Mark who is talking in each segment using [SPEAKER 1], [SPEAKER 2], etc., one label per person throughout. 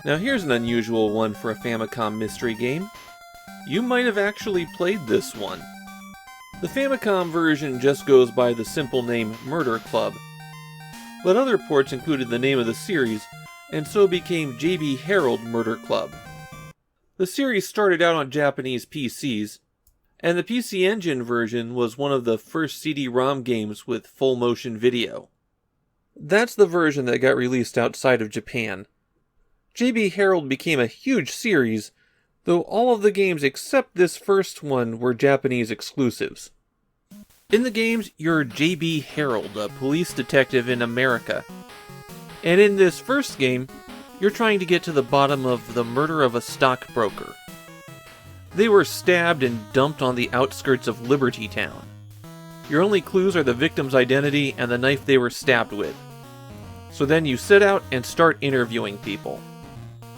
[SPEAKER 1] Now here's an unusual one for a Famicom mystery game. You might have actually played this one. The Famicom version just goes by the simple name Murder Club, but other ports included the name of the series, and so became JB Harold Murder Club. The series started out on Japanese PCs, and the PC Engine version was one of the first CD-ROM games with full motion video. That's the version that got released outside of Japan. JB Harold became a huge series, though all of the games except this first one were Japanese exclusives. In the games, you're JB Harold, a police detective in America. And in this first game, you're trying to get to the bottom of the murder of a stockbroker. They were stabbed and dumped on the outskirts of Liberty Town. Your only clues are the victim's identity and the knife they were stabbed with. So then you set out and start interviewing people.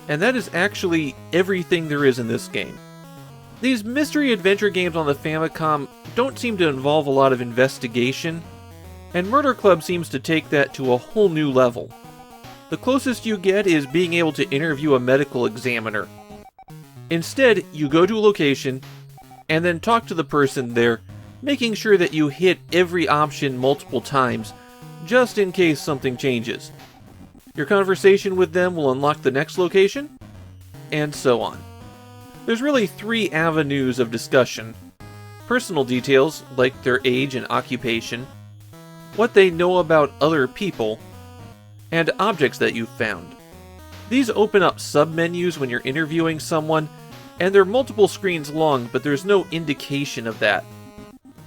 [SPEAKER 1] And that is actually everything there is in this game. These mystery adventure games on the Famicom don't seem to involve a lot of investigation, and Murder Club seems to take that to a whole new level. The closest you get is being able to interview a medical examiner. Instead, you go to a location, and then talk to the person there, making sure that you hit every option multiple times, just in case something changes. Your conversation with them will unlock the next location, and so on. There's really 3 avenues of discussion. Personal details, like their age and occupation, what they know about other people, and objects that you've found. These open up sub-menus when you're interviewing someone, and they're multiple screens long, but there's no indication of that.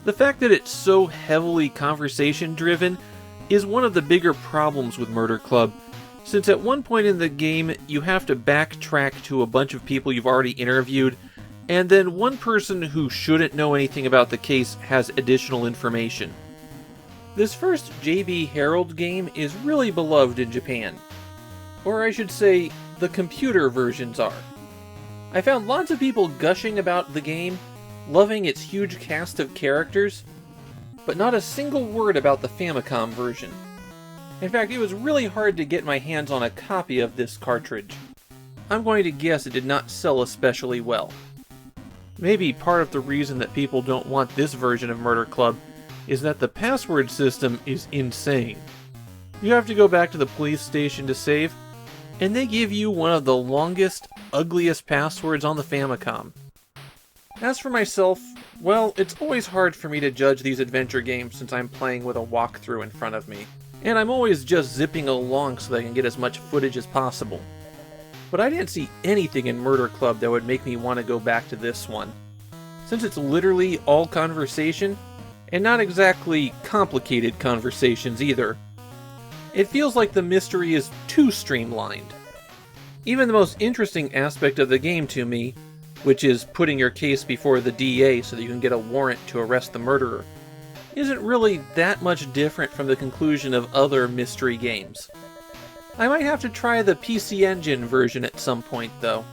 [SPEAKER 1] The fact that it's so heavily conversation-driven is one of the bigger problems with Murder Club, since at one point in the game, you have to backtrack to a bunch of people you've already interviewed, and then one person who shouldn't know anything about the case has additional information. This first JB Harold game is really beloved in Japan. Or I should say, the computer versions are. I found lots of people gushing about the game, loving its huge cast of characters, but not a single word about the Famicom version. In fact, it was really hard to get my hands on a copy of this cartridge. I'm going to guess it did not sell especially well. Maybe part of the reason that people don't want this version of Murder Club is that the password system is insane. You have to go back to the police station to save, and they give you one of the longest, ugliest passwords on the Famicom. As for myself, well, it's always hard for me to judge these adventure games since I'm playing with a walkthrough in front of me, and I'm always just zipping along so that I can get as much footage as possible. But I didn't see anything in Murder Club that would make me want to go back to this one. Since it's literally all conversation, and not exactly complicated conversations either, it feels like the mystery is too streamlined. Even the most interesting aspect of the game to me, which is putting your case before the DA so that you can get a warrant to arrest the murderer, isn't really that much different from the conclusion of other mystery games. I might have to try the PC Engine version at some point, though.